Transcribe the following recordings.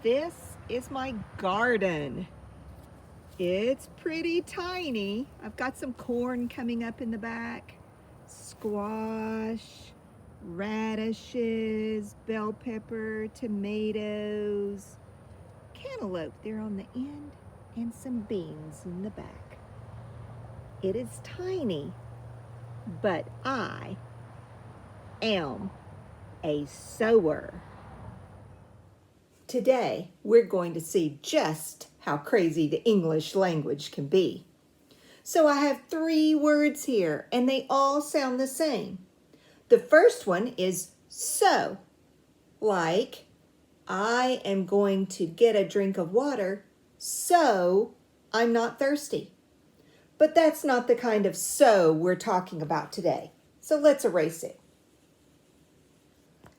This is my garden. It's pretty tiny. I've got some corn coming up in the back, squash, radishes, bell pepper, tomatoes, cantaloupe there on the end, and some beans in the back. It is tiny, but I am a sower. Today, we're going to see just how crazy the English language can be. So I have 3 words here, and they all sound the same. The first one is so, like I am going to get a drink of water, so I'm not thirsty. But that's not the kind of so we're talking about today. So let's erase it.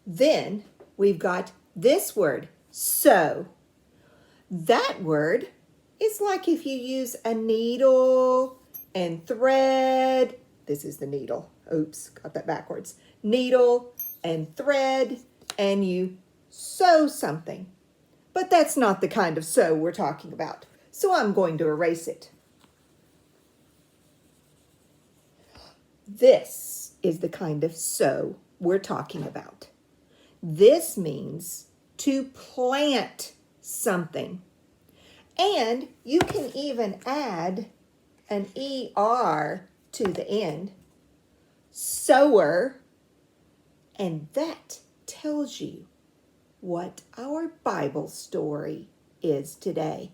Then we've got this word, sew. That word is like if you use a needle and thread. This is the needle. Oops, got that backwards. Needle and thread, and you sew something. But that's not the kind of sew we're talking about. So I'm going to erase it. This is the kind of sew we're talking about. This means to plant something. And you can even add an ER to the end, sower, and that tells you what our Bible story is today.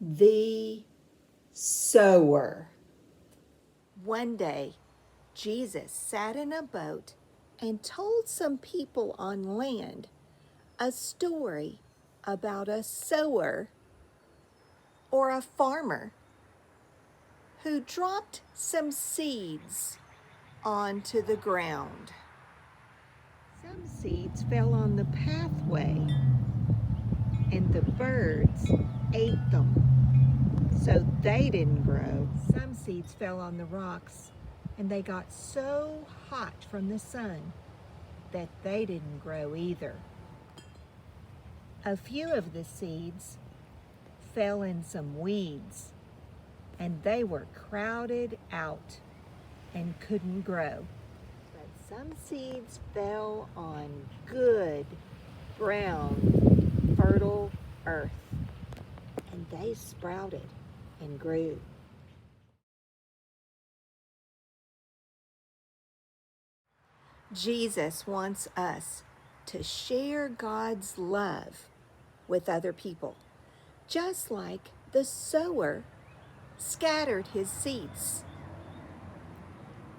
The sower. One day, Jesus sat in a boat and told some people on land a story about a sower or a farmer who dropped some seeds onto the ground. Some seeds fell on the pathway and the birds ate them, so they didn't grow. Some seeds fell on the rocks and they got so hot from the sun that they didn't grow either. A few of the seeds fell in some weeds and they were crowded out and couldn't grow. But some seeds fell on good, brown, fertile earth and they sprouted and grew. Jesus wants us to share God's love with other people, just like the sower scattered his seeds.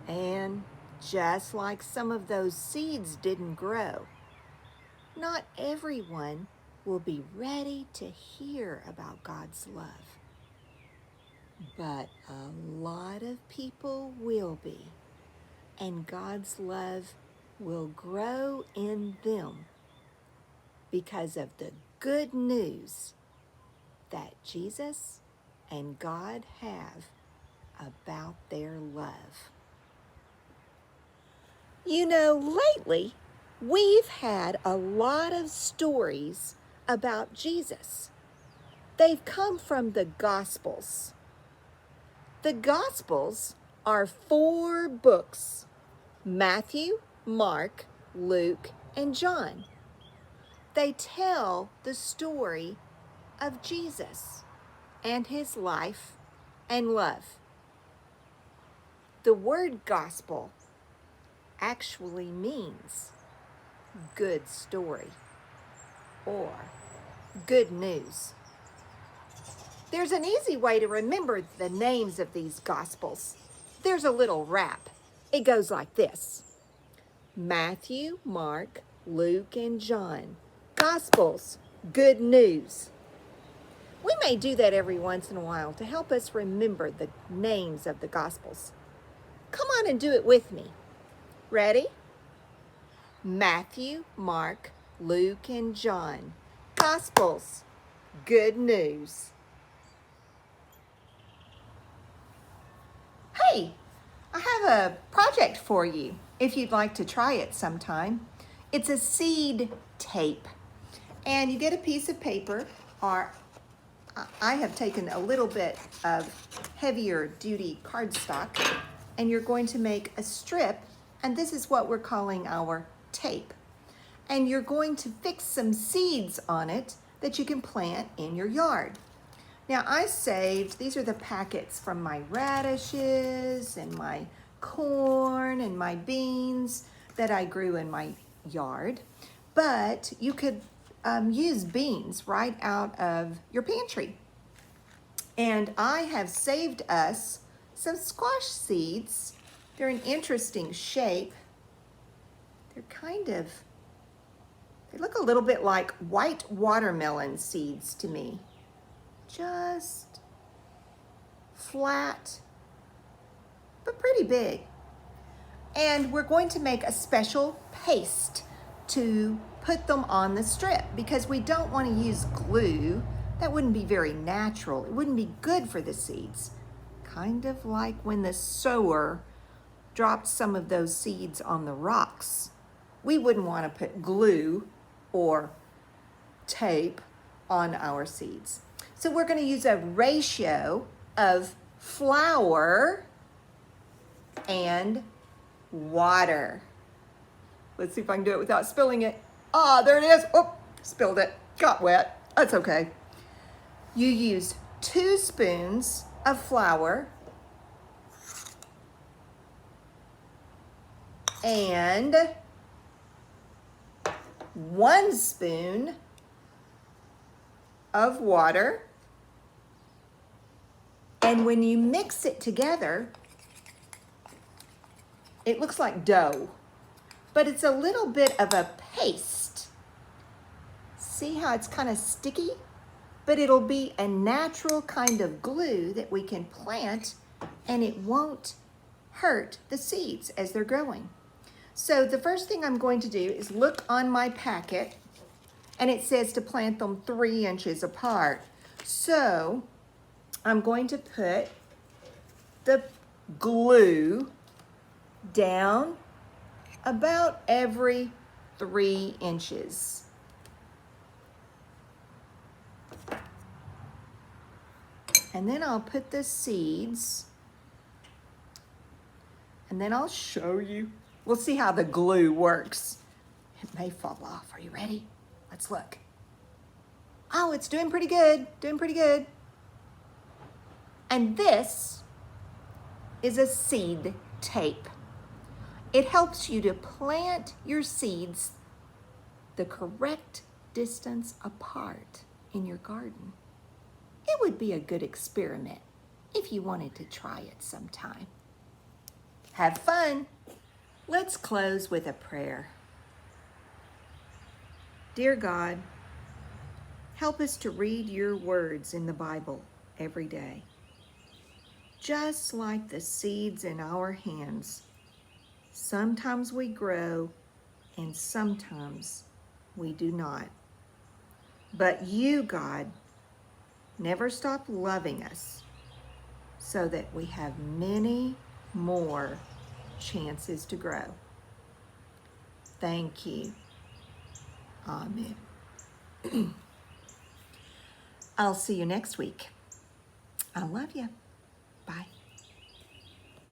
And just like some of those seeds didn't grow, not everyone will be ready to hear about God's love. But a lot of people will be, and God's love will grow in them because of the good news that Jesus and God have about their love. You know, lately, we've had a lot of stories about Jesus. They've come from the Gospels. The Gospels are 4 books: Matthew, Mark, Luke, and John. They tell the story of Jesus and his life and love. The word gospel actually means good story or good news. There's an easy way to remember the names of these gospels. There's a little rap. It goes like this: Matthew, Mark, Luke, and John. Gospels, good news. We may do that every once in a while to help us remember the names of the Gospels. Come on and do it with me. Ready? Matthew, Mark, Luke, and John. Gospels, good news. Hey, I have a project for you if you'd like to try it sometime. It's a seed tape. And you get a piece of paper, or I have taken a little bit of heavier duty cardstock, and you're going to make a strip, and this is what we're calling our tape. And you're going to fix some seeds on it that you can plant in your yard. Now I saved, these are the packets from my radishes and my corn and my beans that I grew in my yard. But you could use beans right out of your pantry. And I have saved us some squash seeds. They're an interesting shape. They're they look a little bit like white watermelon seeds to me. Just flat, but pretty big. And we're going to make a special paste to put them on the strip because we don't want to use glue. That wouldn't be very natural. It wouldn't be good for the seeds. Kind of like when the sower dropped some of those seeds on the rocks. We wouldn't want to put glue or tape on our seeds. So we're going to use a ratio of flour and water. Let's see if I can do it without spilling it. Ah, there it is. Oh, spilled it. Got wet. That's okay. You use 2 spoons of flour and 1 spoon of water. And when you mix it together, it looks like dough, but it's a little bit of a paste. See how it's kind of sticky? But it'll be a natural kind of glue that we can plant, and it won't hurt the seeds as they're growing. So the first thing I'm going to do is look on my packet, and it says to plant them 3 inches apart. So I'm going to put the glue down about every 3 inches. And then I'll put the seeds, and then I'll show you. We'll see how the glue works. It may fall off. Are you ready? Let's look. Oh, it's doing pretty good, doing pretty good. And this is a seed tape. It helps you to plant your seeds the correct distance apart in your garden. It would be a good experiment if you wanted to try it sometime. Have fun. Let's close with a prayer. Dear God, help us to read your words in the Bible every day. Just like the seeds in our hands, sometimes we grow and sometimes we do not. But you, God, never stop loving us so that we have many more chances to grow. Thank you. Amen. I'll see you next week. I love you. Bye.